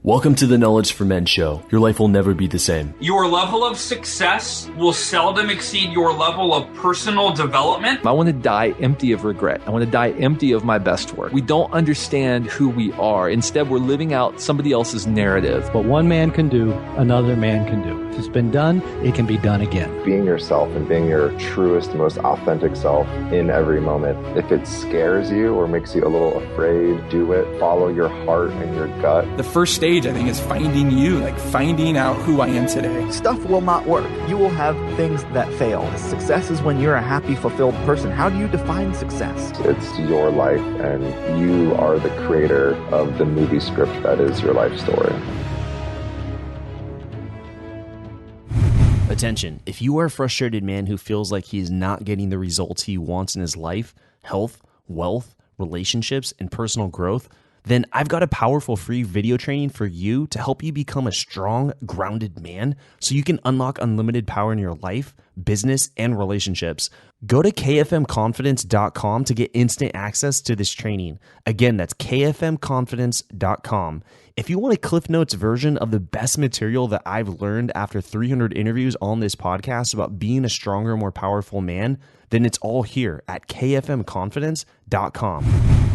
Welcome to the Knowledge for Men show. Your life will never be the same. Your level of success will seldom exceed your level of personal development. I want to die empty of regret. I want to die empty of my best work. We don't understand who we are. Instead, we're living out somebody else's narrative. What one man can do, another man can do. If it's been done, it can be done again. Being yourself and being your truest, most authentic self in every moment. If it scares you or makes you a little afraid, do it. Follow your heart and your gut. The first stage, I think, is finding you, like finding out who I am today. Stuff will not work. You will have things that fail. Success is when you're a happy, fulfilled person. How do you define success? It's your life, and you are the creator of the movie script that is your life story. Attention, if you are a frustrated man who feels like he is not getting the results he wants in his life, health, wealth, relationships, and personal growth, then I've got a powerful free video training for you to help you become a strong, grounded man so you can unlock unlimited power in your life, business, and relationships. Go to kfmconfidence.com to get instant access to this training. Again, that's kfmconfidence.com. If you want a Cliff Notes version of the best material that I've learned after 300 interviews on this podcast about being a stronger, more powerful man, then it's all here at kfmconfidence.com.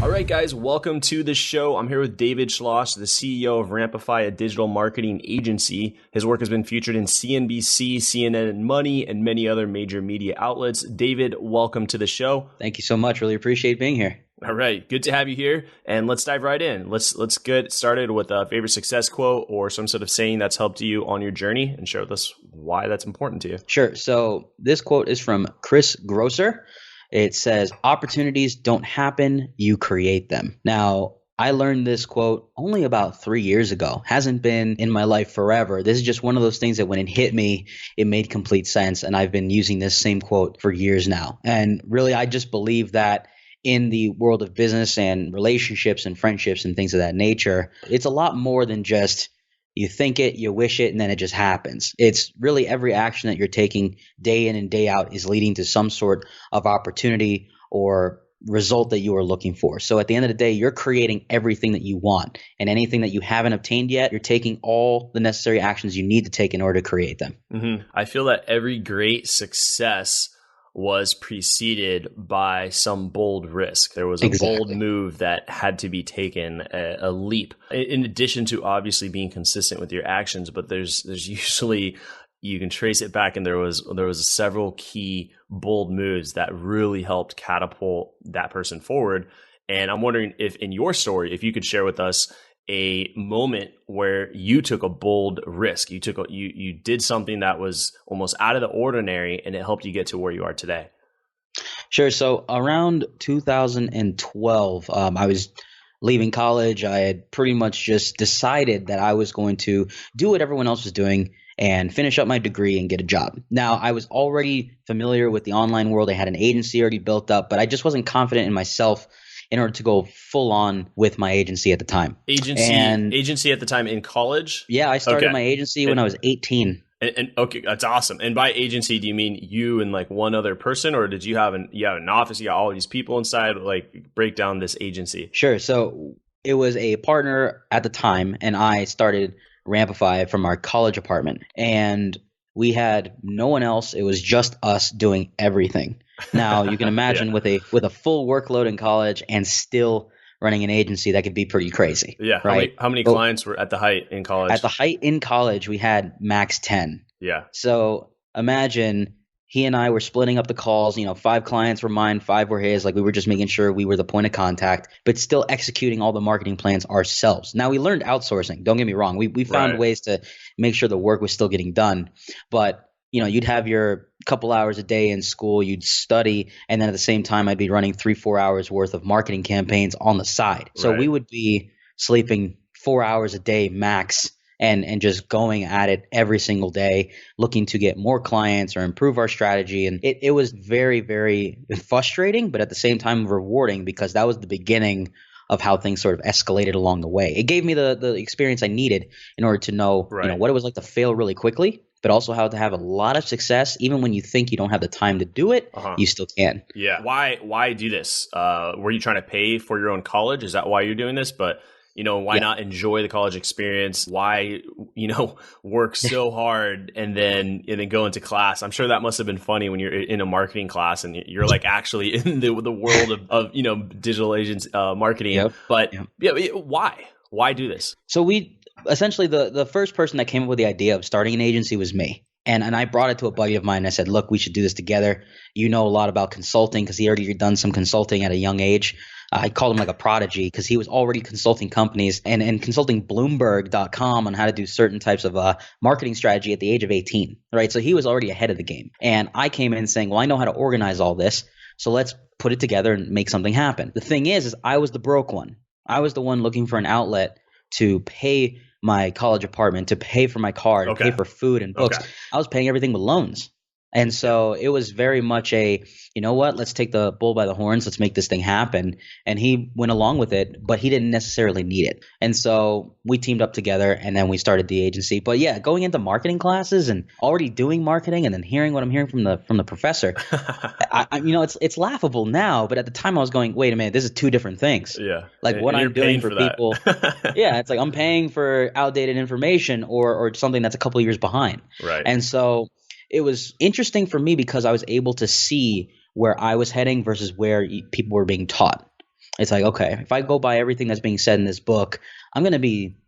All right, guys, welcome to the show. I'm here with David Schloss, the CEO of Rampify, a digital marketing agency. His work has been featured in CNBC, CNN and Money, and many other major media outlets. David, welcome to the show. Thank you so much. Really appreciate being here. All right, good to have you here, and let's dive right in. Let's get started with a favorite success quote or some sort of saying that's helped you on your journey, and share with us why that's important to you. Sure. So this quote is from Chris Grosser. It says, "Opportunities don't happen, you create them." Now, I learned this quote only about 3 years ago. Hasn't been in my life forever. This is just one of those things that when it hit me, it made complete sense, and I've been using this same quote for years now. And really, I just believe that in the world of business and relationships and friendships and things of that nature, it's a lot more than just you think it, you wish it, and then it just happens. It's really every action that you're taking day in and day out is leading to some sort of opportunity or result that you are looking for. So at the end of the day, you're creating everything that you want, and anything that you haven't obtained yet, you're taking all the necessary actions you need to take in order to create them. Mm-hmm. I feel that every great success was preceded by some bold risk. There was a bold move that had to be taken, a leap, in addition to obviously being consistent with your actions. But there's usually, you can trace it back, and there was several key bold moves that really helped catapult that person forward. And I'm wondering if in your story, if you could share with us a moment where you took a bold risk. You did something that was almost out of the ordinary, and it helped you get to where you are today. Sure. So around 2012, I was leaving college. I had pretty much just decided that I was going to do what everyone else was doing and finish up my degree and get a job. Now, I was already familiar with the online world. I had an agency already built up, but I just wasn't confident in myself in order to go full on with my agency at the time. Agency at the time in college? Yeah, I started my agency when I was 18. And okay, that's awesome. And by agency, do you mean you and like one other person, or did you have an office? You got all these people inside. Like, break down this agency. Sure. So it was a partner at the time, and I started Rampify from our college apartment, and we had no one else. It was just us doing everything. Now you can imagine with a full workload in college and still running an agency, that could be pretty crazy. Yeah. Right? How many clients were at the height in college? At the height in college, we had max 10. Yeah. So imagine he and I were splitting up the calls. 5 clients were mine, 5 were his. Like, we were just making sure we were the point of contact, but still executing all the marketing plans ourselves. Now, we learned outsourcing. Don't get me wrong. We found ways to make sure the work was still getting done. But you'd have your couple hours a day in school, you'd study, and then at the same time, I'd be running 3-4 hours worth of marketing campaigns on the side. So we would be sleeping 4 hours a day max and just going at it every single day, looking to get more clients or improve our strategy. And it was very, very frustrating, but at the same time rewarding, because that was the beginning of how things sort of escalated along the way. It gave me the experience I needed in order to know, what it was like to fail really quickly, but also how to have a lot of success. Even when you think you don't have the time to do it, you still can. Yeah. Why do this? Were you trying to pay for your own college? Is that why you're doing this? But Why not enjoy the college experience? Why, work so hard and then go into class? I'm sure that must have been funny when you're in a marketing class and you're like actually in the world of digital agents, marketing. Yep. But yeah, why do this? So essentially the first person that came up with the idea of starting an agency was me. And I brought it to a buddy of mine. And I said, look, we should do this together. You know a lot about consulting because he already done some consulting at a young age. I called him like a prodigy because he was already consulting companies and consulting Bloomberg.com on how to do certain types of marketing strategy at the age of 18, right? So he was already ahead of the game. And I came in saying, well, I know how to organize all this. So let's put it together and make something happen. The thing is I was the broke one. I was the one looking for an outlet to pay my college apartment, to pay for my car, to pay for food and books. I was paying everything with loans. And so it was very much let's take the bull by the horns. Let's make this thing happen. And he went along with it, but he didn't necessarily need it. And so we teamed up together and then we started the agency. But yeah, going into marketing classes and already doing marketing and then hearing what I'm hearing from the professor, it's laughable now. But at the time I was going, wait a minute, this is two different things. Yeah. Like what I'm doing for people. Yeah. It's like I'm paying for outdated information or something that's a couple of years behind. Right. And so it was interesting for me because I was able to see where I was heading versus where people were being taught. It's like, okay, if I go by everything that's being said in this book, I'm going to be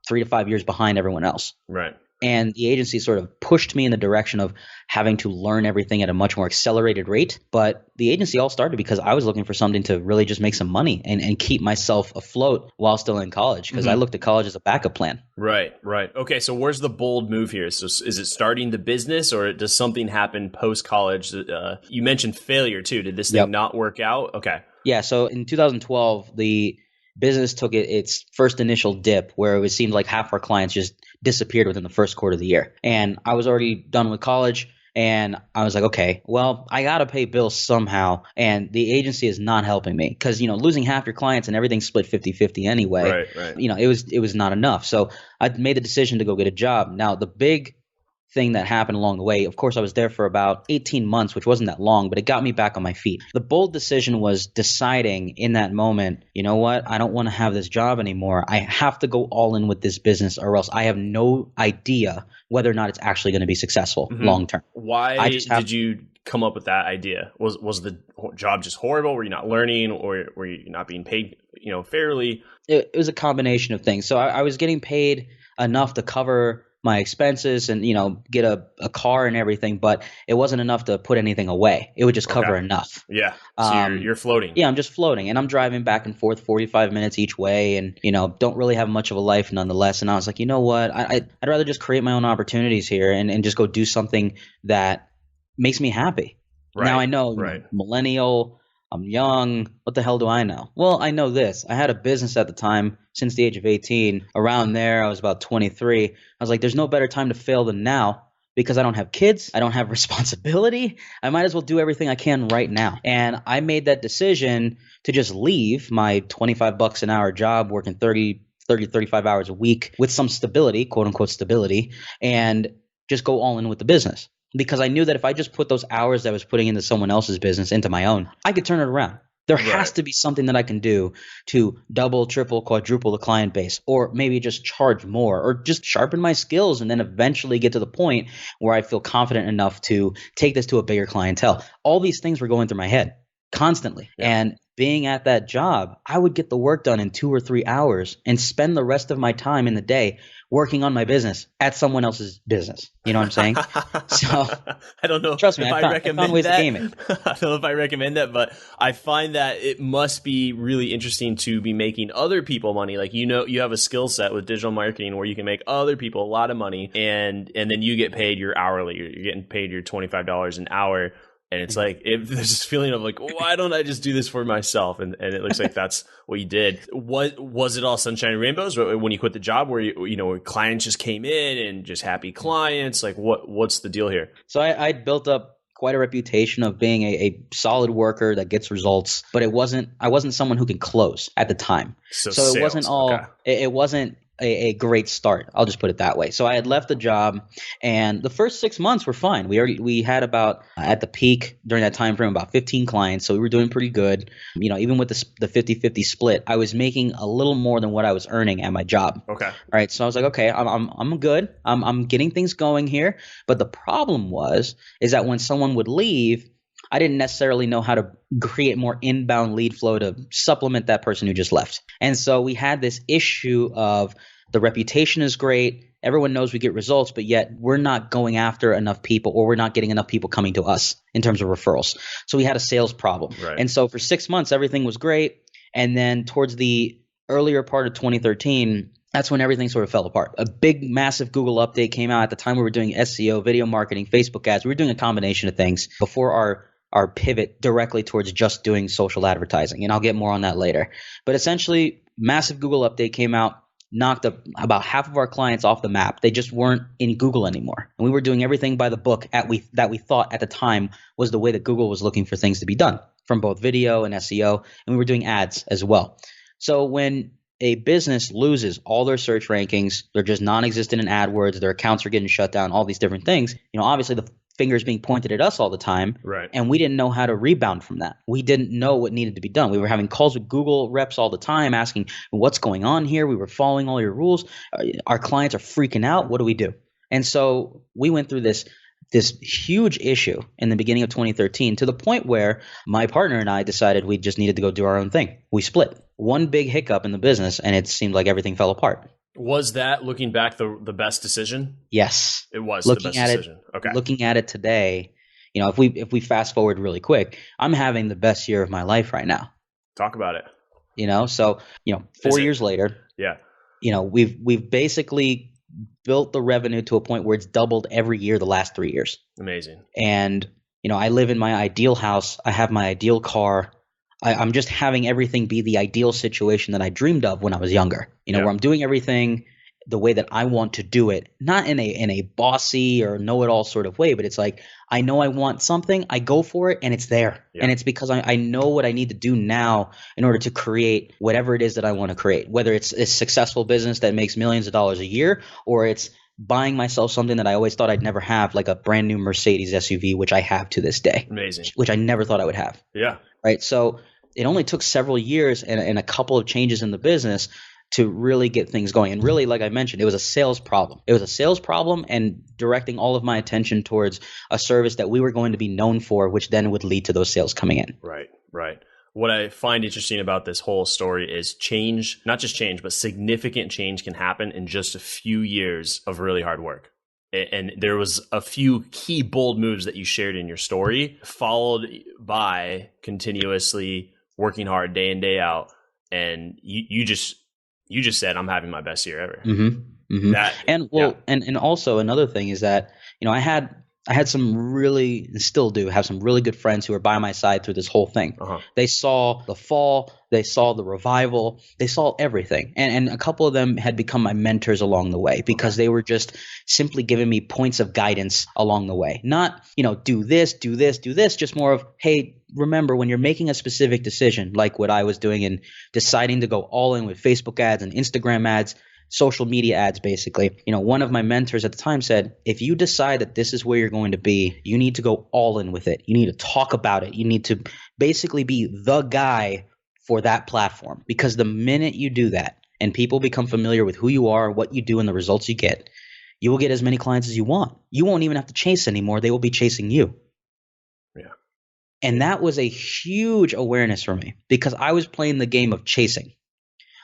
3 to 5 years behind everyone else. Right. And the agency sort of pushed me in the direction of having to learn everything at a much more accelerated rate. But the agency all started because I was looking for something to really just make some money and keep myself afloat while still in college because I looked at college as a backup plan. Right. Okay, so where's the bold move here? So is it starting the business or does something happen post-college? You mentioned failure too. Did this thing not work out? Okay. Yeah, so in 2012, the business took its first initial dip where it seemed like half our clients just disappeared within the first quarter of the year. And I was already done with college and I was like, okay, well, I got to pay bills somehow. And the agency is not helping me because, losing half your clients and everything split 50-50 anyway, right. It was not enough. So I made the decision to go get a job. Now, the big thing that happened along the way, of course, I was there for about 18 months, which wasn't that long, but it got me back on my feet. The bold decision was deciding in that moment, you know what? I don't want to have this job anymore. I have to go all in with this business or else I have no idea whether or not it's actually going to be successful long term. Why did you come up with that idea? Was the job just horrible? Were you not learning or were you not being paid, fairly? It was a combination of things. So I was getting paid enough to cover my expenses and, get a car and everything, but it wasn't enough to put anything away. It would just cover enough. Yeah. So you're floating. Yeah, I'm just floating and I'm driving back and forth 45 minutes each way and, don't really have much of a life nonetheless. And I was like, you know what? I'd rather just create my own opportunities here and just go do something that makes me happy. Right. Now I know millennial, I'm young. What the hell do I know? Well, I know this. I had a business at the time since the age of 18. Around there, I was about 23. I was like, there's no better time to fail than now because I don't have kids. I don't have responsibility. I might as well do everything I can right now. And I made that decision to just leave my $25 an hour job working 35 hours a week with some stability, quote unquote stability, and just go all in with the business. Because I knew that if I just put those hours that I was putting into someone else's business into my own, I could turn it around. There has to be something that I can do to double, triple, quadruple the client base, or maybe just charge more, or just sharpen my skills and then eventually get to the point where I feel confident enough to take this to a bigger clientele. All these things were going through my head constantly. Yeah. And being at that job, I would get the work done in 2 or 3 hours and spend the rest of my time in the day working on my business at someone else's business. You know what I'm saying? So I don't know. Trust me, I found ways to game it. I don't know if I recommend that, but I find that it must be really interesting to be making other people money. Like, you have a skill set with digital marketing where you can make other people a lot of money and then you get paid your hourly. You're getting paid your $25 an hour. And it's like, there's this feeling of like, why don't I just do this for myself? And it looks like that's what you did. Was it all sunshine and rainbows when you quit the job where where clients just came in and just happy clients? Like what's the deal here? So I built up quite a reputation of being a solid worker that gets results, but I wasn't someone who can close at the time. So sales. it wasn't all, it wasn't a great start. I'll just put it that way. So I had left the job, and the first 6 months were fine. We had about at the peak during that time frame about 15 clients, so we were doing pretty good. Even with the 50-50 split, I was making a little more than what I was earning at my job. Okay. All right. So I was like, okay, I'm good. I'm getting things going here. But the problem is that when someone would leave, I didn't necessarily know how to create more inbound lead flow to supplement that person who just left. And so we had this issue of the reputation is great. Everyone knows we get results, but yet we're not going after enough people, or we're not getting enough people coming to us in terms of referrals. So we had a sales problem. Right. And so for 6 months, everything was great. And then towards the earlier part of 2013, that's when everything sort of fell apart. A big, massive Google update came out. At the time, we were doing SEO, video marketing, Facebook ads. We were doing a combination of things before our pivot directly towards just doing social advertising. And I'll get more on that later. But essentially, massive Google update came out, knocked up about half of our clients off the map. They just weren't in Google anymore. And we were doing everything by the book that we thought at the time was the way that Google was looking for things to be done, from both video and SEO. And we were doing ads as well. So when a business loses all their search rankings, they're just non-existent in AdWords, their accounts are getting shut down, all these different things, obviously the fingers being pointed at us all the time. Right. And we didn't know how to rebound from that. We didn't know what needed to be done. We were having calls with Google reps all the time asking, what's going on here? We were following all your rules. Our clients are freaking out. What do we do? And so we went through this huge issue in the beginning of 2013, to the point where my partner and I decided we just needed to go do our own thing. We split. One big hiccup in the business, and it seemed like everything fell apart. Was that, looking back, the best decision? Yes. It was the best decision. Okay. Looking at it today, if we fast forward really quick, I'm having the best year of my life right now. Talk about it. So 4 years later, yeah, we've basically built the revenue to a point where it's doubled every year the last 3 years. Amazing. And I live in my ideal house. I have my ideal car. I'm just having everything be the ideal situation that I dreamed of when I was younger. Where I'm doing everything the way that I want to do it, not in a bossy or know-it-all sort of way, but it's like, I know I want something, I go for it, and it's there. Yeah. And it's because I know what I need to do now in order to create whatever it is that I want to create, whether it's a successful business that makes millions of dollars a year, or it's buying myself something that I always thought I'd never have, like a brand new Mercedes SUV, which I have to this day. Amazing. Which I never thought I would have. Yeah. Right. So it only took several years and a couple of changes in the business to really get things going. And really, like I mentioned, it was a sales problem. It was a sales problem, and directing all of my attention towards a service that we were going to be known for, which then would lead to those sales coming in. Right. What I find interesting about this whole story is change, not just change, but significant change can happen in just a few years of really hard work. And there was a few key bold moves that you shared in your story, followed by continuously working hard day in, day out. And you just said, I'm having my best year ever. Mm-hmm. Mm-hmm. And also another thing is that, I had some really, and still do have some really good friends who were by my side through this whole thing. Uh-huh. They saw the fall, they saw the revival, they saw everything. And a couple of them had become my mentors along the way, because they were just simply giving me points of guidance along the way. Not, do this, do this, do this, just more of, hey, remember when you're making a specific decision, like what I was doing and deciding to go all in with Facebook ads and Instagram ads, social media ads, basically. One of my mentors at the time said, if you decide that this is where you're going to be, you need to go all in with it. You need to talk about it. You need to basically be the guy for that platform, because the minute you do that and people become familiar with who you are, what you do, and the results you get, you will get as many clients as you want. You won't even have to chase anymore. They will be chasing you. Yeah. And that was a huge awareness for me, because I was playing the game of chasing.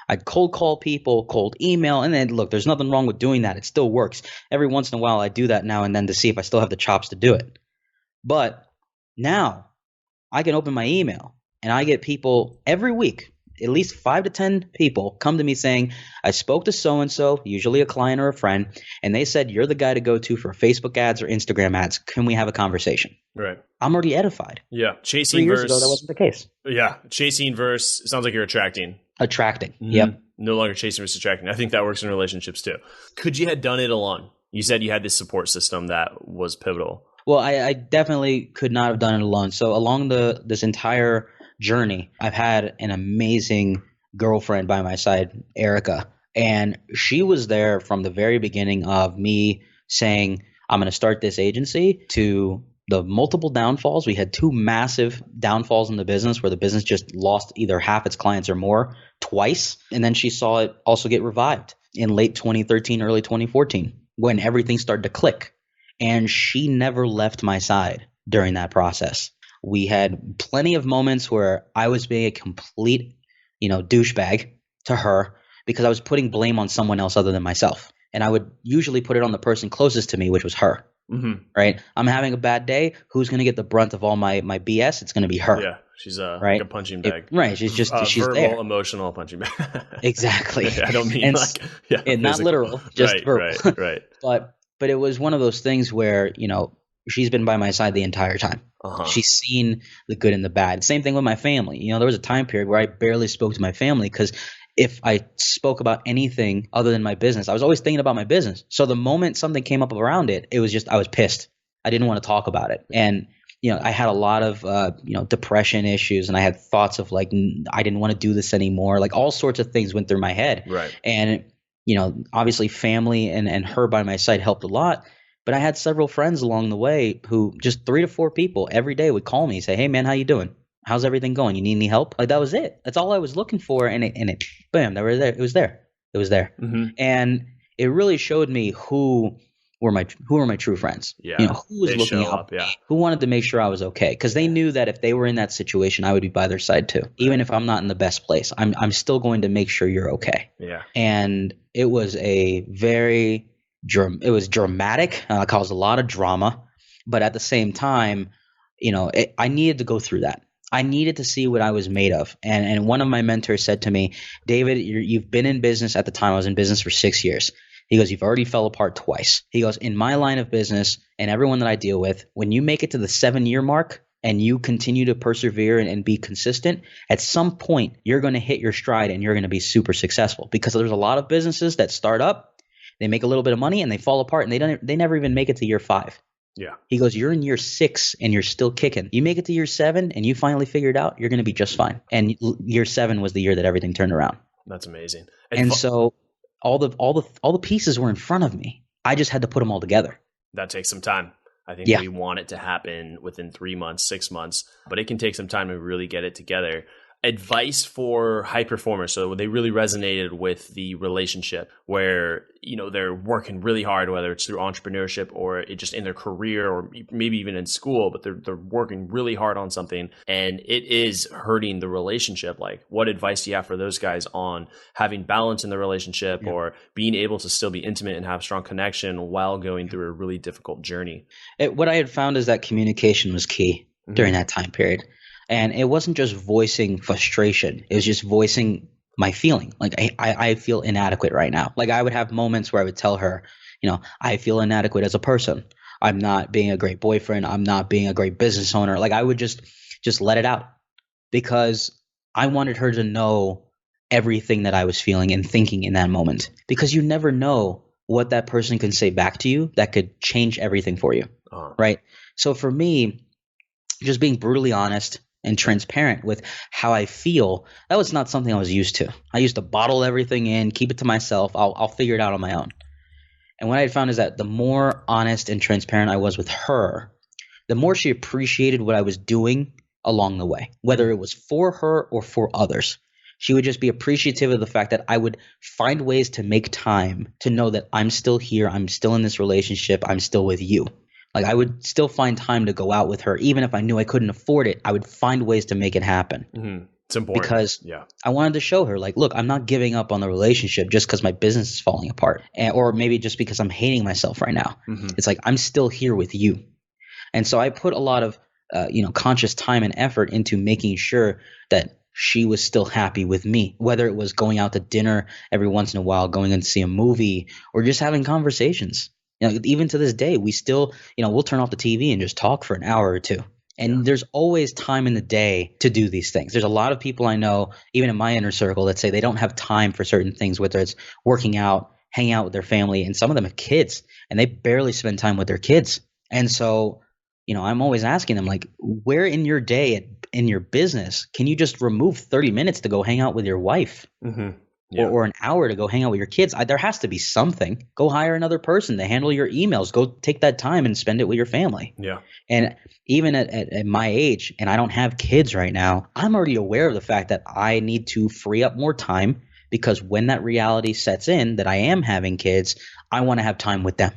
I'd cold call people, cold email, and then look, there's nothing wrong with doing that. It still works. Every once in a while, I do that now and then to see if I still have the chops to do it. But now I can open my email and I get people every week, at least 5 to 10 people come to me saying, I spoke to so-and-so, usually a client or a friend, and they said, you're the guy to go to for Facebook ads or Instagram ads. Can we have a conversation? Right. I'm already edified. Yeah. Chasing 3 years versus, ago, that wasn't the case. Yeah. Chasing versus, it sounds like you're attracting. Mm-hmm. Yep. No longer chasing versus attracting. I think that works in relationships too. Could you have done it alone? You said you had this support system that was pivotal. Well, I definitely could not have done it alone. So along this entire journey, I've had an amazing girlfriend by my side, Erica. And she was there from the very beginning of me saying, I'm going to start this agency, to the multiple downfalls. We had 2 massive downfalls in the business where the business just lost either half its clients or more twice. And then she saw it also get revived in late 2013, early 2014, when everything started to click. And she never left my side during that process. We had plenty of moments where I was being a complete, douchebag to her because I was putting blame on someone else other than myself. And I would usually put it on the person closest to me, which was her. Mm-hmm. Right? I'm having a bad day. Who's going to get the brunt of all my BS? It's going to be her. Yeah, she's right? like a punching bag. Right. She's just she's verbal, there. Emotional punching bag. Exactly. I don't mean not literal, just verbal. Right. But it was one of those things where, she's been by my side the entire time. Uh-huh. She's seen the good and the bad. Same thing with my family. There was a time period where I barely spoke to my family because if I spoke about anything other than my business, I was always thinking about my business. So the moment something came up around it, it was just, I was pissed. I didn't want to talk about it. And, I had a lot of, depression issues, and I had thoughts of like, I didn't want to do this anymore. Like all sorts of things went through my head. Right. And, obviously family and her by my side helped a lot. But I had several friends along the way who, just 3 to 4 people every day, would call me, say, hey man, how you doing? How's everything going? You need any help? Like that was it. That's all I was looking for. And it bam, they were there. It was there. Mm-hmm. And it really showed me who were my true friends. Yeah. Who was looking out, who wanted to make sure I was okay. Because they knew that if they were in that situation, I would be by their side too. Even if I'm not in the best place, I'm still going to make sure you're okay. Yeah. And it was it was dramatic, caused a lot of drama, but at the same time, I needed to go through that. I needed to see what I was made of. And one of my mentors said to me, David, you've been in business. At the time, I was in business for 6 years. He goes, you've already fell apart twice. He goes, in my line of business and everyone that I deal with, when you make it to the 7-year mark and you continue to persevere and be consistent, at some point you're going to hit your stride and you're going to be super successful, because there's a lot of businesses that start up, they make a little bit of money and they fall apart and they never even make it to year 5. Yeah. He goes, you're in year 6 and you're still kicking. You make it to year 7 and you finally figure it out, you're going to be just fine. And year 7 was the year that everything turned around. That's amazing. And so all the pieces were in front of me. I just had to put them all together. That takes some time. I think we want it to happen within 3 months, 6 months, but it can take some time to really get it together. Advice for high performers. So they really resonated with the relationship where, they're working really hard, whether it's through entrepreneurship or it just in their career or maybe even in school, but they're working really hard on something and it is hurting the relationship. Like, what advice do you have for those guys on having balance in the relationship or being able to still be intimate and have strong connection while going through a really difficult journey? What I had found is that communication was key during that time period. And it wasn't just voicing frustration. It was just voicing my feeling. Like, I feel inadequate right now. Like, I would have moments where I would tell her, I feel inadequate as a person. I'm not being a great boyfriend. I'm not being a great business owner. Like, I would just let it out because I wanted her to know everything that I was feeling and thinking in that moment. Because you never know what that person can say back to you that could change everything for you. Right? So for me, just being brutally honest and transparent with how I feel, that was not something I was used to. I used to bottle everything in, keep it to myself. I'll figure it out on my own. And what I found is that the more honest and transparent I was with her, the more she appreciated what I was doing along the way, whether it was for her or for others. She would just be appreciative of the fact that I would find ways to make time to know that I'm still here, I'm still in this relationship, I'm still with you. Like, I would still find time to go out with her. Even if I knew I couldn't afford it, I would find ways to make it happen. Mm-hmm. It's important. Because I wanted to show her, like, look, I'm not giving up on the relationship just because my business is falling apart. Or maybe just because I'm hating myself right now. Mm-hmm. It's like, I'm still here with you. And so I put a lot of conscious time and effort into making sure that she was still happy with me, whether it was going out to dinner every once in a while, going in to see a movie, or just having conversations. Even to this day, we still, we'll turn off the TV and just talk for an hour or two. And there's always time in the day to do these things. There's a lot of people I know, even in my inner circle, that say they don't have time for certain things, whether it's working out, hanging out with their family, and some of them have kids, and they barely spend time with their kids. And so, I'm always asking them, like, where in your day, in your business, can you just remove 30 minutes to go hang out with your wife? Mm-hmm. or an hour to go hang out with your kids. There has to be something. Go hire another person to handle your emails. Go take that time and spend it with your family. Yeah. And even at my age, and I don't have kids right now, I'm already aware of the fact that I need to free up more time, because when that reality sets in that I am having kids, I want to have time with them.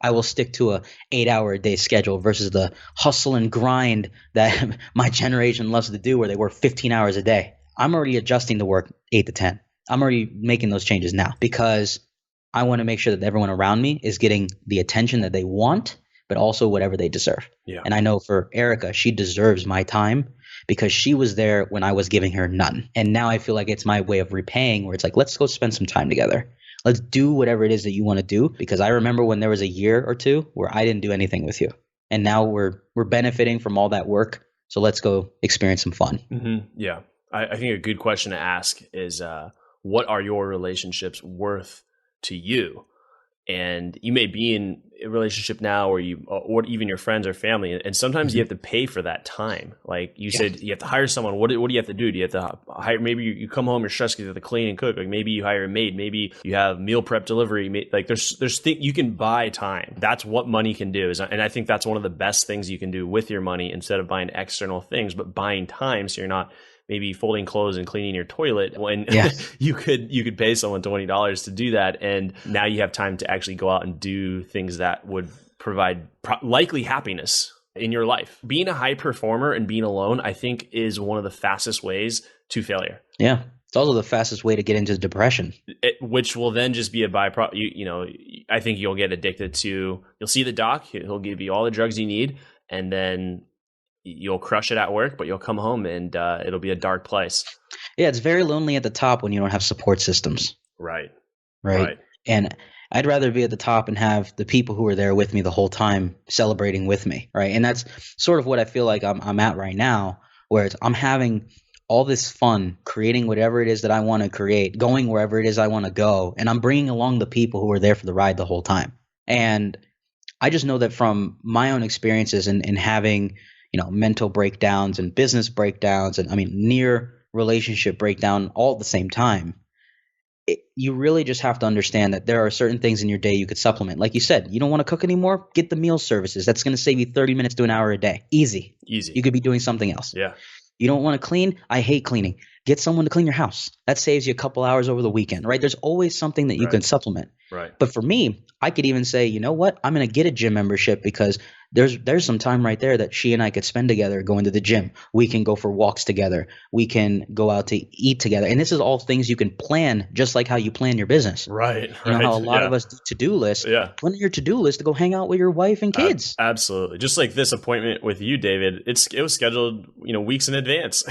I will stick to a 8-hour-a-day schedule versus the hustle and grind that my generation loves to do, where they work 15 hours a day. I'm already adjusting to work 8 to 10. I'm already making those changes now, because I want to make sure that everyone around me is getting the attention that they want, but also whatever they deserve. Yeah. And I know for Erica, she deserves my time, because she was there when I was giving her none. And now I feel like it's my way of repaying, where it's like, let's go spend some time together. Let's do whatever it is that you want to do, because I remember when there was a year or two where I didn't do anything with you. And now we're benefiting from all that work. So let's go experience some fun. Mm-hmm. Yeah. I think a good question to ask is, what are your relationships worth to you? And you may be in a relationship now, or even your friends or family, and sometimes you have to pay for that time. Like you said, you have to hire someone. What do you have to do? Do you have to hire? Maybe you come home, you're stressed because you have to clean and cook. Like maybe you hire a maid. Maybe you have meal prep delivery. Like there's you can buy time. That's what money can do. And I think that's one of the best things you can do with your money, instead of buying external things, but buying time, so you're not maybe folding clothes and cleaning your toilet, when you could pay someone $20 to do that. And now you have time to actually go out and do things that would provide likely happiness in your life. Being a high performer and being alone, I think, is one of the fastest ways to failure. Yeah. It's also the fastest way to get into depression. Which will then just be a byproduct. I think you'll get addicted to, you'll see the doc, he'll give you all the drugs you need, and then you'll crush it at work, but you'll come home and it'll be a dark place. Yeah, it's very lonely at the top when you don't have support systems. Right. And I'd rather be at the top and have the people who are there with me the whole time celebrating with me, right? And that's sort of what I feel like I'm at right now, where I'm having all this fun creating whatever it is that I want to create, going wherever it is I want to go, and I'm bringing along the people who are there for the ride the whole time. And I just know that from my own experiences and having mental breakdowns and business breakdowns, and near relationship breakdown all at the same time, you really just have to understand that there are certain things in your day you could supplement. Like you said, you don't want to cook anymore? Get the meal services. That's going to save you 30 minutes to an hour a day. Easy. You could be doing something else. Yeah. You don't want to clean? I hate cleaning. Get someone to clean your house. That saves you a couple hours over the weekend, right? There's always something that you can supplement. Right. But for me, I could even say, you know what? I'm going to get a gym membership, because there's some time right there that she and I could spend together going to the gym. We can go for walks together. We can go out to eat together. And this is all things you can plan, just like how you plan your business. Right. You know how a lot of us do to-do lists. Yeah. Plan your to-do list to go hang out with your wife and kids. Absolutely. Just like this appointment with you, David, it was scheduled, weeks in advance.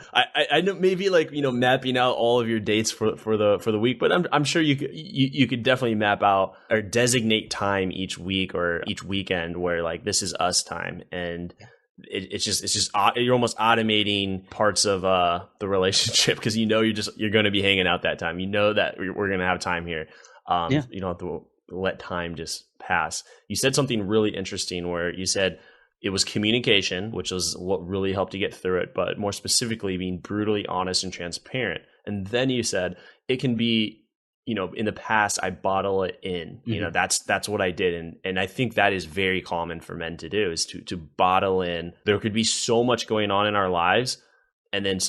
I know, maybe mapping out all of your dates for the week, but I'm sure you could definitely map out or designate time each week or each weekend where this is us time. And it's just you're almost automating parts of the relationship, because you're going to be hanging out that time. That we're going to have time here. You don't have to let time just pass. You said something really interesting where you said it was communication, which was what really helped you get through it, but more specifically being brutally honest and transparent. And then you said it can be, in the past, I bottle it in. That's what I did. And I think that is very common for men to do, is to bottle in. There could be so much going on in our lives. And then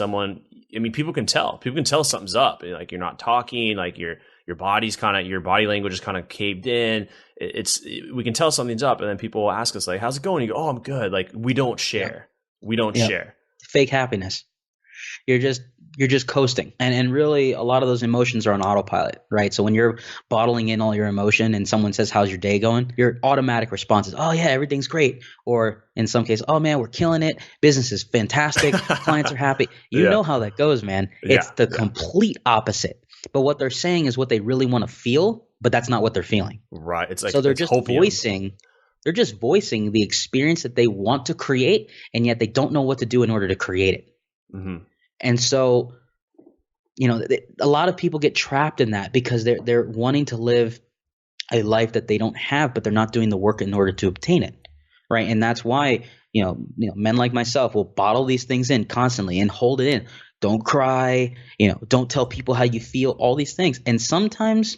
people can tell something's up. Like you're not talking, like your body language is kind of caved in. We can tell something's up. And then people will ask us how's it going? You go, oh, I'm good. Like we don't share. We don't share. Fake happiness. You're just coasting. And really a lot of those emotions are on autopilot, right? So when you're bottling in all your emotion and someone says, how's your day going? Your automatic response is, oh yeah, everything's great. Or in some cases, oh man, we're killing it. Business is fantastic. Clients are happy. You know how that goes, man. It's the complete opposite. But what they're saying is what they really want to feel, but that's not what they're feeling. Right. It's like, so they're just voicing the experience that they want to create, and yet they don't know what to do in order to create it. Mm-hmm. And so, a lot of people get trapped in that because they're wanting to live a life that they don't have, but they're not doing the work in order to obtain it, right? And that's why men like myself will bottle these things in constantly and hold it in. don't cry, don't tell people how you feel, all these things. And sometimes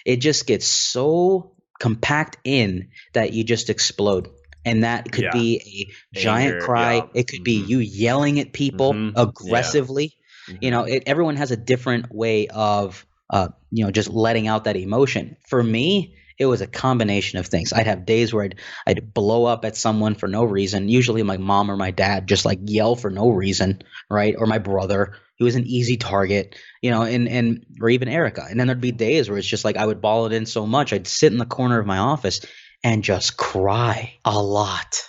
it just gets so compact in that you just explode. And that could be a giant Anger, cry. It could be you yelling at people aggressively. Everyone has a different way of, just letting out that emotion. For me, it was a combination of things. I'd have days where I'd blow up at someone for no reason. Usually my mom or my dad just like yell for no reason, right? Or my brother, who was an easy target, and or even Erica. And then there'd be days where it's just like I would ball it in so much. I'd sit in the corner of my office and just cry a lot.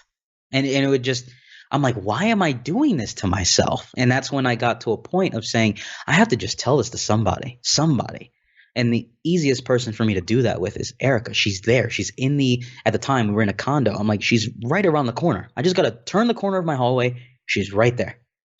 And it would just – I'm like, why am I doing this to myself? And that's when I got to a point of saying, I have to just tell this to somebody. And the easiest person for me to do that with is Erica. She's there. She's at the time we were in a condo. I'm like, she's right around the corner. I just got to turn the corner of my hallway. She's right there.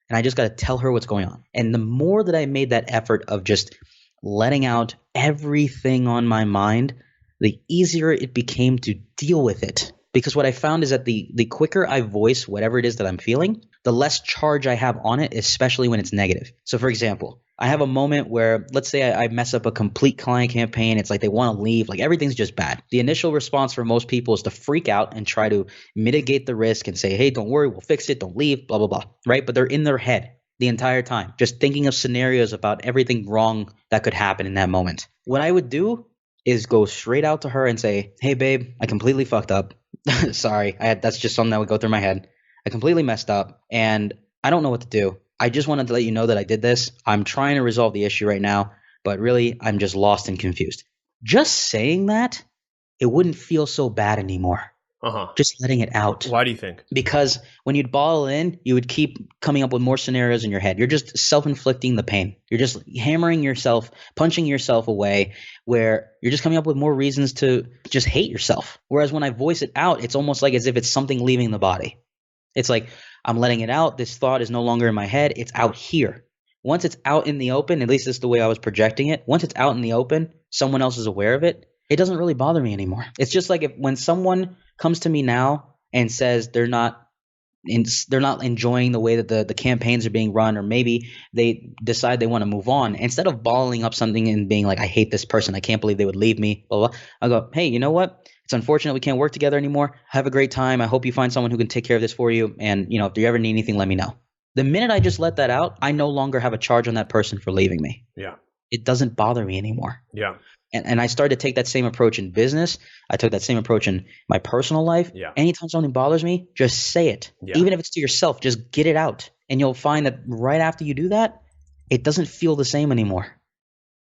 And I just got to tell her what's going on. And the more that I made that effort of just letting out everything on my mind, the easier it became to deal with it. Because what I found is that the quicker I voice whatever it is that I'm feeling, the less charge I have on it, especially when it's negative. So for example, I have a moment where, let's say I mess up a complete client campaign. It's like they want to leave. Like everything's just bad. The initial response for most people is to freak out and try to mitigate the risk and say, hey, don't worry, we'll fix it. Don't leave, blah, blah, blah. Right? But they're in their head the entire time, just thinking of scenarios about everything wrong that could happen in that moment. What I would do is go straight out to her and say, hey, babe, I completely fucked up. Sorry. That's just something that would go through my head. I completely messed up and I don't know what to do. I just wanted to let you know that I did this. I'm trying to resolve the issue right now, but really I'm just lost and confused. Just saying that, it wouldn't feel so bad anymore. Just letting it out. Why do you think? Because when you'd ball in, you would keep coming up with more scenarios in your head. You're just self-inflicting the pain. You're just hammering yourself, punching yourself away, where you're just coming up with more reasons to just hate yourself. Whereas when I voice it out, it's almost like as if it's something leaving the body. It's like I'm letting it out. This thought is no longer in my head. It's out here. Once it's out in the open, at least this is the way I was projecting it. Once it's out in the open, someone else is aware of it. It doesn't really bother me anymore. It's just like when someone comes to me now and says they're not enjoying the way that the campaigns are being run, or maybe they decide they want to move on, instead of balling up something and being like, I hate this person, I can't believe they would leave me, blah, blah, I go, hey, you know what? It's unfortunate we can't work together anymore. Have a great time. I hope you find someone who can take care of this for you. And, if you ever need anything, let me know. The minute I just let that out, I no longer have a charge on that person for leaving me. Yeah. It doesn't bother me anymore. Yeah. And I started to take that same approach in business. I took that same approach in my personal life. Yeah. Anytime something bothers me, just say it. Yeah. Even if it's to yourself, just get it out. And you'll find that right after you do that, it doesn't feel the same anymore.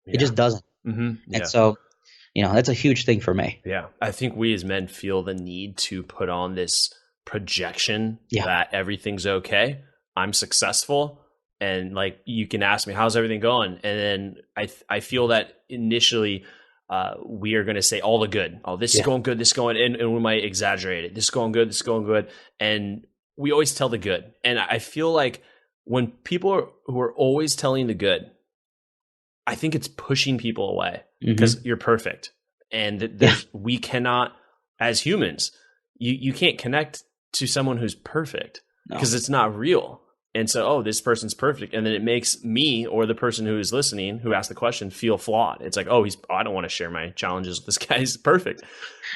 Yeah. It just doesn't. Mm-hmm. Yeah. And so, that's a huge thing for me. Yeah. I think we as men feel the need to put on this projection that everything's okay. I'm successful. And like, you can ask me, how's everything going? And then I feel that initially we are going to say all the good. Oh, this is going good. This is going, and we might exaggerate it. This is going good. This is going good. And we always tell the good. And I feel like when people who are always telling the good, I think it's pushing people away because you're perfect. And we cannot, as humans, you can't connect to someone who's perfect because it's not real. And so, this person's perfect. And then it makes me or the person who is listening, who asked the question, feel flawed. It's like, I don't want to share my challenges with this guy. He's perfect.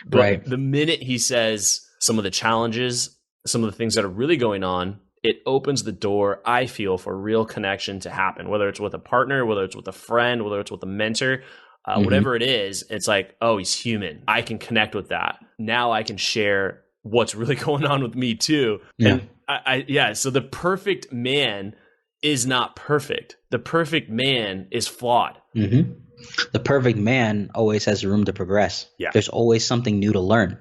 But the minute he says some of the challenges, some of the things that are really going on, it opens the door, I feel, for real connection to happen, whether it's with a partner, whether it's with a friend, whether it's with a mentor, whatever it is. It's like, he's human. I can connect with that. Now I can share what's really going on with me too. Yeah. And so the perfect man is not perfect. The perfect man is flawed. Mm-hmm. The perfect man always has room to progress. Yeah. There's always something new to learn.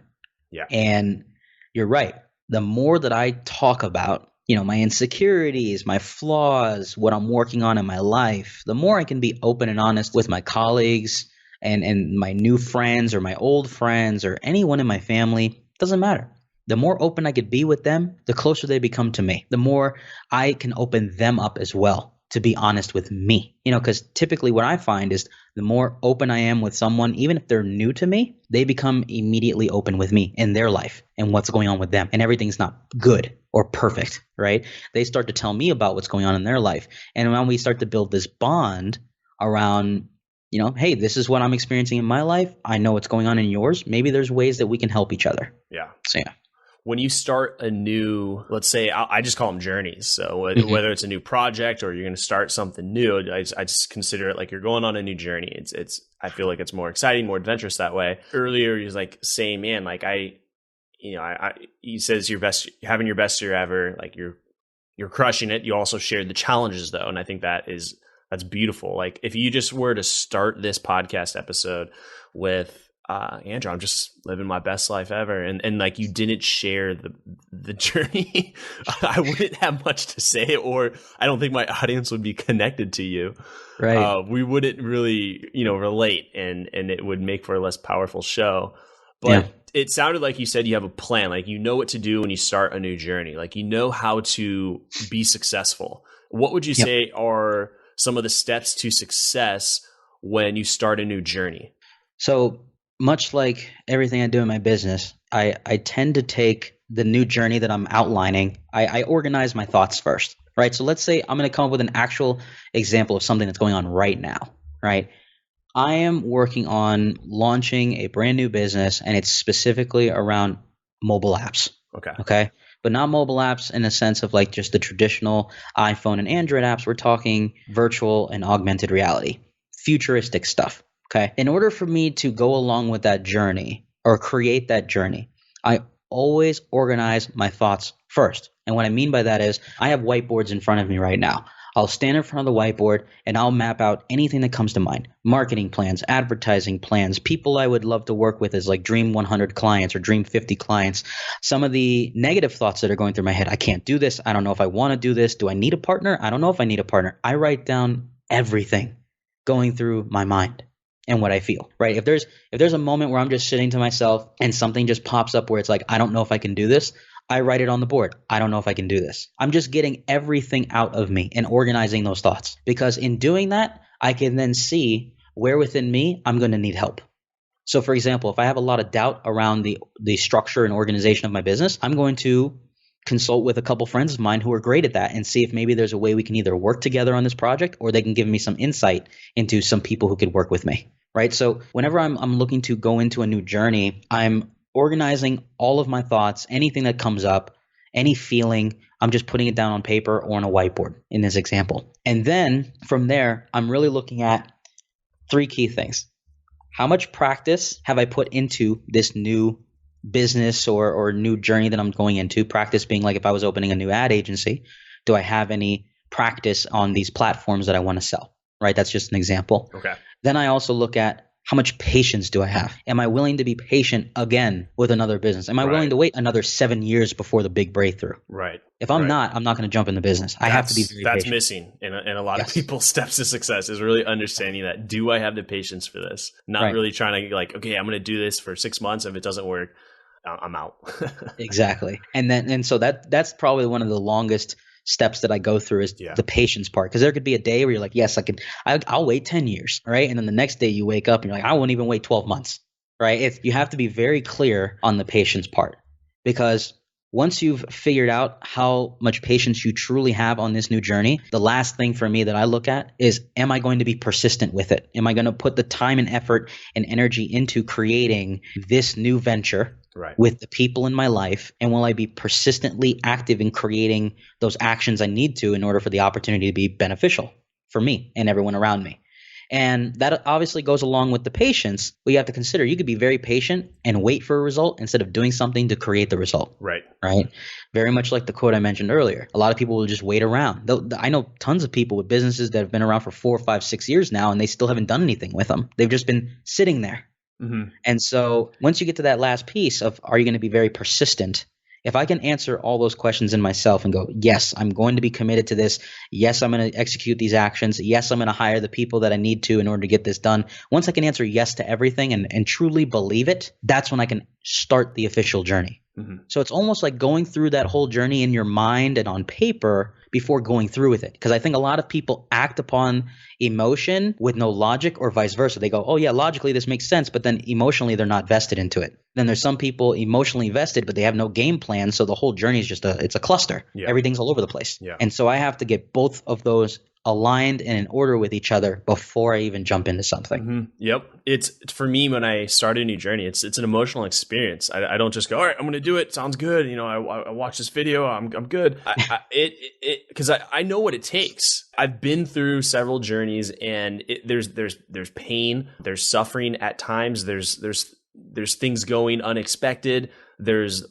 Yeah. And you're right. The more that I talk about, my insecurities, my flaws, what I'm working on in my life, the more I can be open and honest with my colleagues and my new friends or my old friends or anyone in my family, doesn't matter. The more open I could be with them, the closer they become to me. The more I can open them up as well. to be honest with me, because typically what I find is the more open I am with someone, even if they're new to me, they become immediately open with me in their life and what's going on with them. And everything's not good or perfect, right? They start to tell me about what's going on in their life. And when we start to build this bond around, hey, this is what I'm experiencing in my life. I know what's going on in yours. Maybe there's ways that we can help each other. Yeah. So yeah. When you start a new, let's say, I just call them journeys. So whether it's a new project or you're going to start something new, I just consider it like you're going on a new journey. I feel like it's more exciting, more adventurous that way. Earlier, he was like saying, man, like he says having your best year ever, like you're crushing it. You also shared the challenges though. And I think that's beautiful. Like if you just were to start this podcast episode with, Andrew, I'm just living my best life ever. And like you didn't share the journey, I wouldn't have much to say, or I don't think my audience would be connected to you. Right. We wouldn't really, relate and it would make for a less powerful show. But it sounded like you said you have a plan, like you know what to do when you start a new journey, like you know how to be successful. What would you say are some of the steps to success when you start a new journey? So much like everything I do in my business, I tend to take the new journey that I'm outlining. I organize my thoughts first, right? So let's say I'm going to come up with an actual example of something that's going on right now, right? I am working on launching a brand new business, and it's specifically around mobile apps. Okay. But not mobile apps in a sense of like just the traditional iPhone and Android apps. We're talking virtual and augmented reality, futuristic stuff. Okay. In order for me to go along with that journey or create that journey, I always organize my thoughts first. And what I mean by that is I have whiteboards in front of me right now. I'll stand in front of the whiteboard and I'll map out anything that comes to mind. Marketing plans, advertising plans, people I would love to work with as like dream 100 clients or dream 50 clients. Some of the negative thoughts that are going through my head. I can't do this. I don't know if I want to do this. Do I need a partner? I don't know if I need a partner. I write down everything going through my mind and what I feel, right? If there's a moment where I'm just sitting to myself and something just pops up where it's like, I don't know if I can do this, I write it on the board. I don't know if I can do this. I'm just getting everything out of me and organizing those thoughts, because in doing that, I can then see where within me I'm going to need help. So for example, if I have a lot of doubt around the structure and organization of my business, I'm going to consult with a couple friends of mine who are great at that and see if maybe there's a way we can either work together on this project or they can give me some insight into some people who could work with me. Right. So whenever I'm looking to go into a new journey, I'm organizing all of my thoughts, anything that comes up, any feeling, I'm just putting it down on paper or on a whiteboard in this example. And then from there, I'm really looking at three key things. How much practice have I put into this new business or new journey that I'm going into? Practice being like if I was opening a new ad agency, do I have any practice on these platforms that I want to sell? Right. That's just an example. Okay. Then I also look at how much patience do I have? Am I willing to be patient again with another business? Am I willing to wait another 7 years before the big breakthrough? Right. If I'm not going to jump in the business. I have to be very That's patient. missing in a lot of people's steps to success, is really understanding that, do I have the patience for this? Not really trying to like, okay, I'm going to do this for 6 months. If it doesn't work, I'm out. Exactly. And so that's probably one of the longest steps that I go through is the patience part. Because there could be a day where you're like, yes, I'll wait 10 years, right? And then the next day you wake up and you're like, I won't even wait 12 months, right? You have to be very clear on the patience part, because once you've figured out how much patience you truly have on this new journey, the last thing for me that I look at is, am I going to be persistent with it? Am I going to put the time and effort and energy into creating this new venture with the people in my life? And will I be persistently active in creating those actions I need to in order for the opportunity to be beneficial for me and everyone around me? And that obviously goes along with the patience. But you have to consider, you could be very patient and wait for a result instead of doing something to create the result. Right. Very much like the quote I mentioned earlier. A lot of people will just wait around. I know tons of people with businesses that have been around for 4, 5, 6 years now, and they still haven't done anything with them. They've just been sitting there. Mm-hmm. And so once you get to that last piece of, are you going to be very persistent? If I can answer all those questions in myself and go, yes, I'm going to be committed to this. Yes, I'm going to execute these actions. Yes, I'm going to hire the people that I need to in order to get this done. Once I can answer yes to everything and truly believe it, that's when I can start the official journey. Mm-hmm. So it's almost like going through that whole journey in your mind and on paper before going through with it. Because I think a lot of people act upon emotion with no logic, or vice versa. They go, oh yeah, logically this makes sense, but then emotionally they're not vested into it. Then there's some people emotionally vested, but they have no game plan. So the whole journey is just it's a cluster. Yeah. Everything's all over the place. Yeah. And so I have to get both of those aligned and in order with each other before I even jump into something. Mm-hmm. Yep. It's for me, when I start a new journey, it's an emotional experience. I don't just go, all right, I'm going to do it. Sounds good. You know, I watch this video. I'm good. Because I know what it takes. I've been through several journeys, and there's pain, there's suffering at times. There's things going unexpected. There's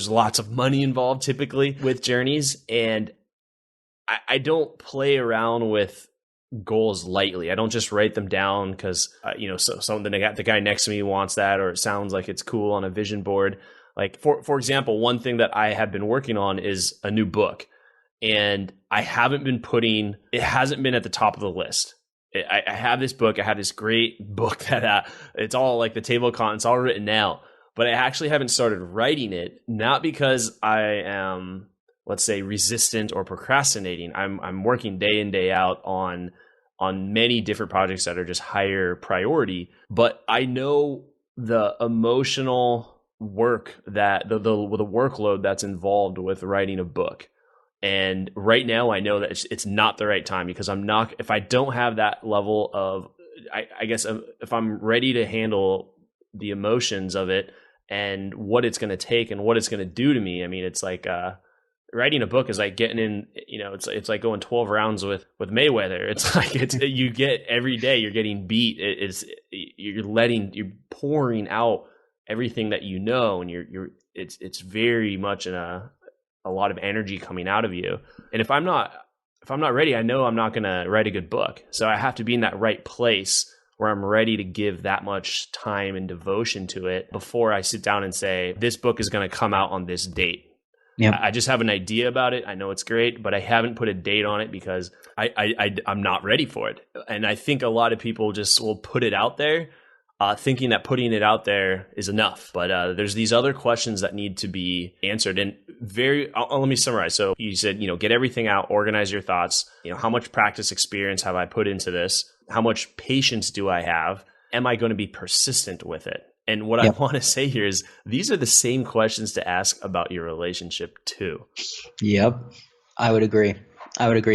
lots of money involved typically with journeys, and I don't play around with goals lightly. I don't just write them down because the guy next to me wants that, or it sounds like it's cool on a vision board. Like for example, one thing that I have been working on is a new book, and I haven't been it hasn't been at the top of the list. I have this book. I have this great book that it's all like the table of contents, all written out, but I actually haven't started writing it. Not because I am, let's say, resistant or procrastinating. I'm working day in, day out on many different projects that are just higher priority, but I know the emotional work that the workload that's involved with writing a book. And right now I know that it's not the right time, because if I don't have that level of, I guess if I'm ready to handle the emotions of it and what it's going to take and what it's going to do to me. I mean, it's like, writing a book is like getting in, it's like going 12 rounds with Mayweather. It's like, you get every day you're getting beat. You're pouring out everything that you know, and it's very much a lot of energy coming out of you. And if I'm not ready, I know I'm not going to write a good book. So I have to be in that right place where I'm ready to give that much time and devotion to it before I sit down and say, this book is going to come out on this date. Yep. I just have an idea about it. I know it's great, but I haven't put a date on it because I'm not ready for it. And I think a lot of people just will put it out there, thinking that putting it out there is enough. But there's these other questions that need to be answered. And let me summarize. So you said, get everything out, organize your thoughts. How much practice experience have I put into this? How much patience do I have? Am I going to be persistent with it? And what I want to say here is these are the same questions to ask about your relationship too. Yep. I would agree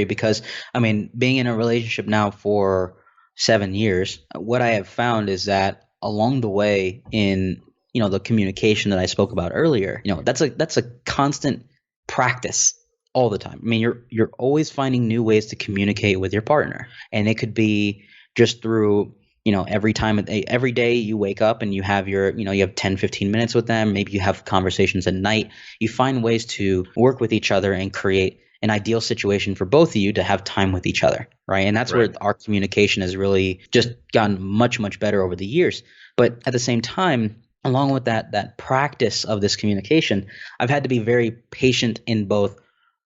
because, being in a relationship now for 7 years, what I have found is that along the way in, the communication that I spoke about earlier, that's a constant practice all the time. You're always finding new ways to communicate with your partner, and it could be just through every day you wake up and you have you have 10, 15 minutes with them. Maybe you have conversations at night. You find ways to work with each other and create an ideal situation for both of you to have time with each other. Right. And that's where our communication has really just gotten much, much better over the years. But at the same time, along with that practice of this communication, I've had to be very patient in both,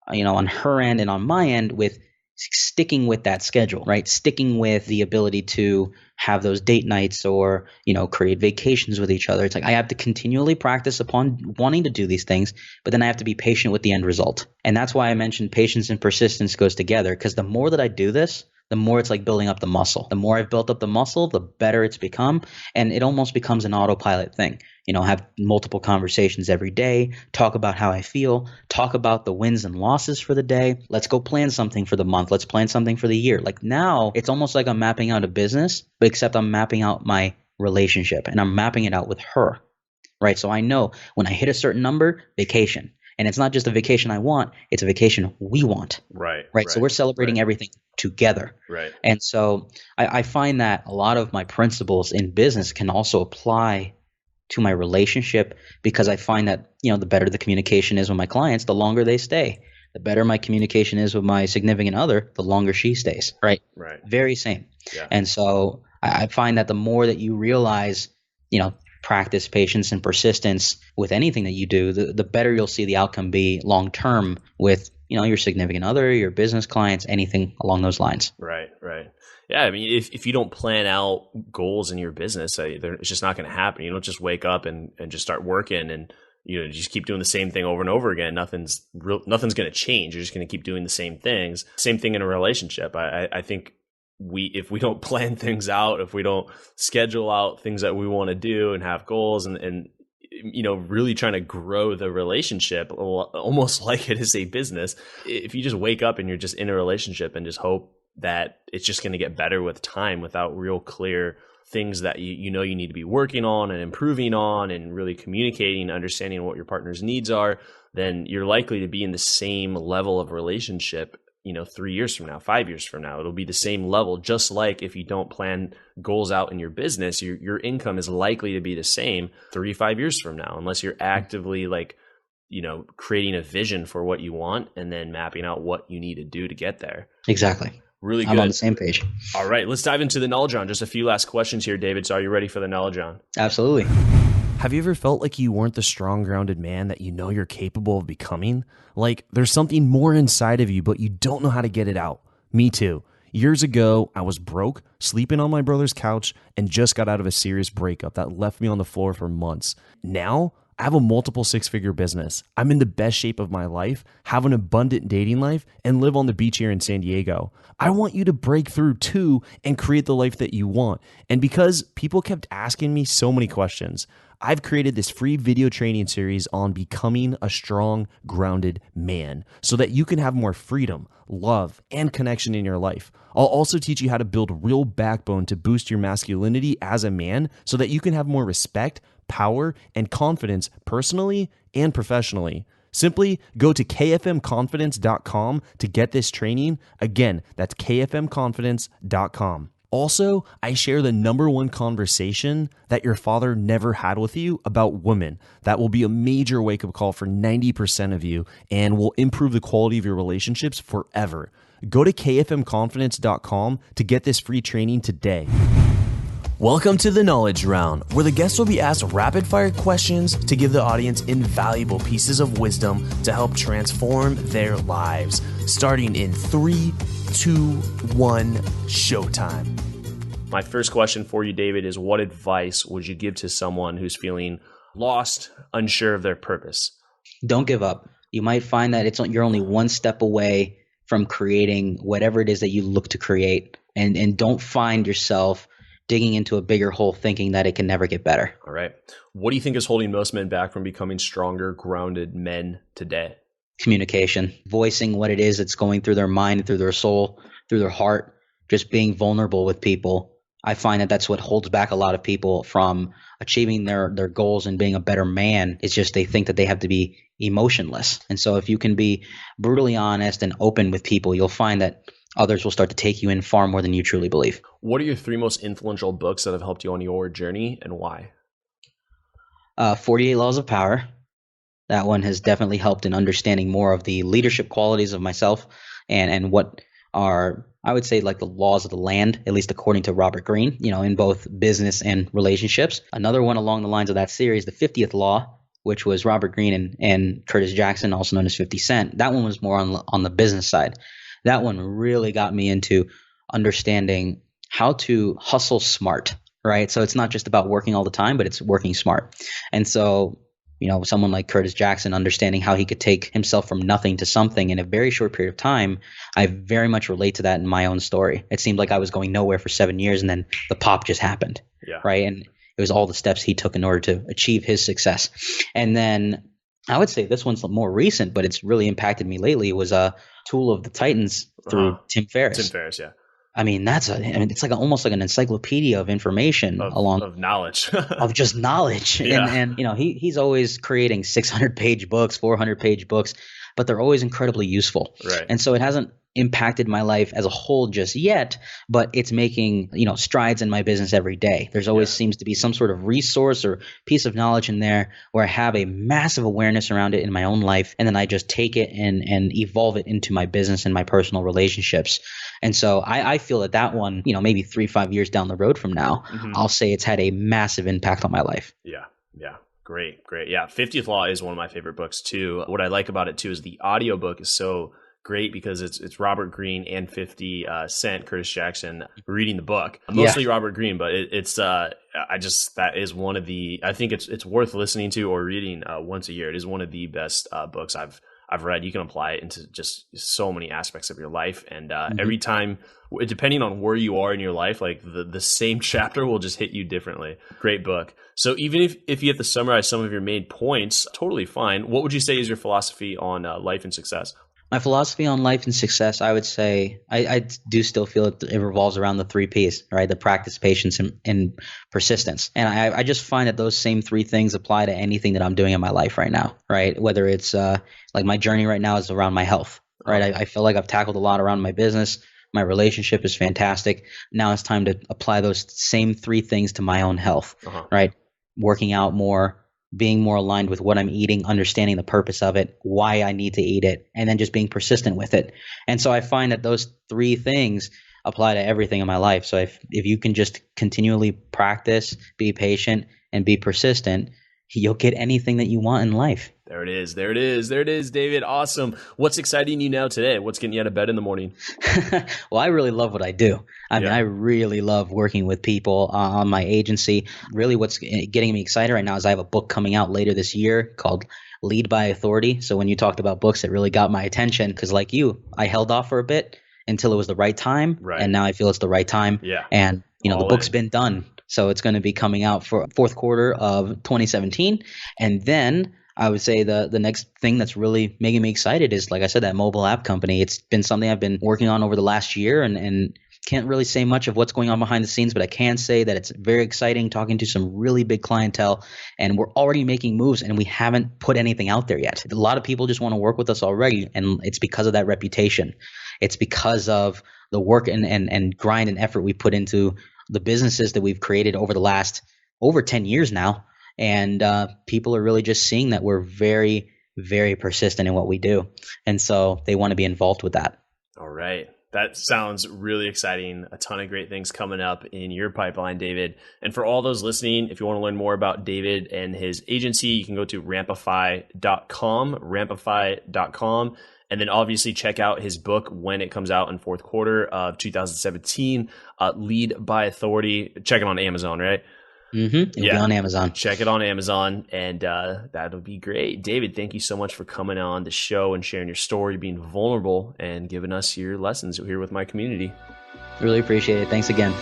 on her end and on my end with sticking with that schedule, right? Sticking with the ability to have those date nights or, create vacations with each other. It's like I have to continually practice upon wanting to do these things, but then I have to be patient with the end result. And that's why I mentioned patience and persistence goes together, because the more that I do this, the more it's like building up the muscle. The more I've built up the muscle, the better it's become. And it almost becomes an autopilot thing. Have multiple conversations every day, talk about how I feel, talk about the wins and losses for the day. Let's go plan something for the month. Let's plan something for the year. Like now it's almost like I'm mapping out a business, but except I'm mapping out my relationship and I'm mapping it out with her, right? So I know when I hit a certain number, vacation. And it's not just a vacation I want, it's a vacation we want. Right. So we're celebrating everything together. Right. And so I find that a lot of my principles in business can also apply to my relationship, because I find that, the better the communication is with my clients, the longer they stay. The better my communication is with my significant other, the longer she stays. Right. Very same. Yeah. And so I find that the more that you realize, practice patience and persistence with anything that you do, the better you'll see the outcome be long term with your significant other, your business clients, anything along those lines. Right. Yeah, if you don't plan out goals in your business, it's just not going to happen. You don't just wake up and just start working and you just keep doing the same thing over and over again, nothing's going to change. You're just going to keep doing the same things. Same thing in a relationship. I think if we don't plan things out, if we don't schedule out things that we want to do and have goals and really trying to grow the relationship almost like it is a business. If you just wake up and you're just in a relationship and just hope that it's just going to get better with time without real clear things that you need to be working on and improving on and really communicating, understanding what your partner's needs are, then you're likely to be in the same level of relationship 3 years from now, 5 years from now. It'll be the same level. Just like if you don't plan goals out in your business, your income is likely to be the same 3-5 years from now, unless you're actively creating a vision for what you want and then mapping out what you need to do to get there. Exactly. Really good. I'm on the same page. All right, let's dive into the knowledge round. Just a few last questions here, David. So are you ready for the knowledge round? Absolutely. Have you ever felt like you weren't the strong, grounded man that you're capable of becoming? Like there's something more inside of you, but you don't know how to get it out. Me too. Years ago, I was broke, sleeping on my brother's couch, and just got out of a serious breakup that left me on the floor for months. Now, I have a multiple six-figure business. I'm in the best shape of my life, have an abundant dating life, and live on the beach here in San Diego. I want you to break through too and create the life that you want. And because people kept asking me so many questions, I've created this free video training series on becoming a strong, grounded man so that you can have more freedom, love, and connection in your life. I'll also teach you how to build real backbone to boost your masculinity as a man so that you can have more respect, power, and confidence personally and professionally. Simply go to kfmconfidence.com to get this training. Again, that's kfmconfidence.com. Also, I share the #1 conversation that your father never had with you about women. That will be a major wake-up call for 90% of you and will improve the quality of your relationships forever. Go to kfmconfidence.com to get this free training today. Welcome to the Knowledge Round, where the guests will be asked rapid-fire questions to give the audience invaluable pieces of wisdom to help transform their lives. Starting in 3, 2, 1, showtime. My first question for you, David, is what advice would you give to someone who's feeling lost, unsure of their purpose? Don't give up. You might find that you're only one step away from creating whatever it is that you look to create, and don't find yourself digging into a bigger hole thinking that it can never get better. All right. What do you think is holding most men back from becoming stronger, grounded men today? Communication, voicing what it is that's going through their mind, through their soul, through their heart, just being vulnerable with people. I find that that's what holds back a lot of people from achieving their goals and being a better man. It's just they think that they have to be emotionless. And so if you can be brutally honest and open with people, you'll find that others will start to take you in far more than you truly believe. What are your 3 most influential books that have helped you on your journey and why? 48 Laws of Power. That one has definitely helped in understanding more of the leadership qualities of myself and what are, I would say, like the laws of the land, at least according to Robert Greene, in both business and relationships. Another one along the lines of that series, the 50th Law, which was Robert Greene and Curtis Jackson, also known as 50 Cent. That one was more on the business side. That one really got me into understanding how to hustle smart, right? So it's not just about working all the time, but it's working smart. And so, someone like Curtis Jackson, understanding how he could take himself from nothing to something in a very short period of time, I very much relate to that in my own story. It seemed like I was going nowhere for 7 years and then the pop just happened, right? And it was all the steps he took in order to achieve his success. And then I would say this one's more recent, but it's really impacted me lately, was Tool of the Titans through Tim Ferriss. Tim Ferriss, yeah. I mean, it's like almost like an encyclopedia of information of knowledge, of just knowledge. Yeah. And he's always creating 600-page books, 400-page books, but they're always incredibly useful. Right. And so it hasn't impacted my life as a whole just yet, but it's making, strides in my business every day. There's always seems to be some sort of resource or piece of knowledge in there where I have a massive awareness around it in my own life. And then I just take it and evolve it into my business and my personal relationships. And so I feel that one, maybe 3-5 years down the road from now, I'll say it's had a massive impact on my life. Yeah. Yeah. Great. Yeah. 50th Law is one of my favorite books too. What I like about it too is the audiobook is so great because it's Robert Greene and 50 Cent, Curtis Jackson reading the book. Mostly Robert Greene, but that is one of the, I think it's worth listening to or reading once a year. It is one of the best books I've read. You can apply it into just so many aspects of your life. And every time, depending on where you are in your life, like the same chapter will just hit you differently. Great book. So even if you have to summarize some of your main points, totally fine. What would you say is your philosophy on life and success? My philosophy on life and success, I would say, I do still feel it revolves around the 3 Ps, right? The practice, patience, and persistence. And I just find that those same 3 things apply to anything that I'm doing in my life right now, right? Whether it's like my journey right now is around my health, right? I feel like I've tackled a lot around my business. My relationship is fantastic. Now it's time to apply those same 3 things to my own health, right? Working out more, being more aligned with what I'm eating, understanding the purpose of it, why I need to eat it, and then just being persistent with it. And so I find that those 3 things apply to everything in my life. So if you can just continually practice, be patient, and be persistent, you'll get anything that you want in life. There it is, David. Awesome. What's exciting you now today? What's getting you out of bed in the morning? Well, I really love what I do. I mean, I really love working with people on my agency. Really what's getting me excited right now is I have a book coming out later this year called Lead by Authority. So when you talked about books, it really got my attention because like you, I held off for a bit until it was the right time. Right. And now I feel it's the right time. Yeah. And the book's been done. So it's going to be coming out for fourth quarter of 2017. And then I would say the next thing that's really making me excited is, like I said, that mobile app company. It's been something I've been working on over the last year and can't really say much of what's going on behind the scenes, but I can say that it's very exciting talking to some really big clientele, and we're already making moves and we haven't put anything out there yet. A lot of people just want to work with us already, and it's because of that reputation. It's because of the work and grind and effort we put into the businesses that we've created over the last over 10 years now. And people are really just seeing that we're very, very persistent in what we do. And so they want to be involved with that. All right. That sounds really exciting. A ton of great things coming up in your pipeline, David. And for all those listening, if you want to learn more about David and his agency, you can go to rampify.com. And then obviously check out his book when it comes out in fourth quarter of 2017, Lead by Authority. Check it on Amazon, right? It'll be on Amazon. Check it on Amazon, and that'll be great. David, thank you so much for coming on the show and sharing your story, being vulnerable, and giving us your lessons here with my community. Really appreciate it. Thanks again.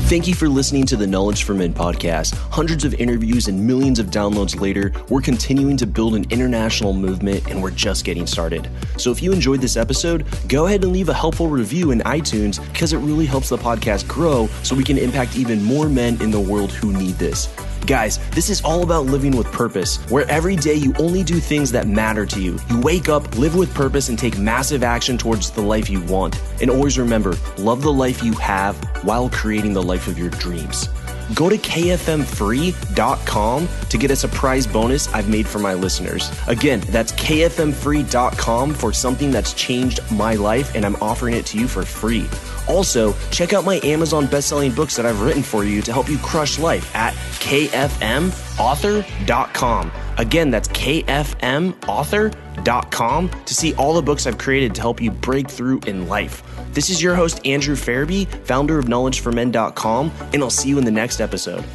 Thank you for listening to the Knowledge for Men podcast. Hundreds of interviews and millions of downloads later, we're continuing to build an international movement, and we're just getting started. So if you enjoyed this episode, go ahead and leave a helpful review in iTunes because it really helps the podcast grow so we can impact even more men in the world who need this. Guys, this is all about living with purpose, where every day you only do things that matter to you. You wake up, live with purpose, and take massive action towards the life you want. And always remember, love the life you have while creating the life of your dreams. Go to kfmfree.com to get a surprise bonus I've made for my listeners. Again, that's kfmfree.com for something that's changed my life, and I'm offering it to you for free. Also, check out my Amazon best-selling books that I've written for you to help you crush life at kfmauthor.com. Again, that's kfmauthor.com to see all the books I've created to help you break through in life. This is your host, Andrew Farabee, founder of knowledgeformen.com, and I'll see you in the next episode.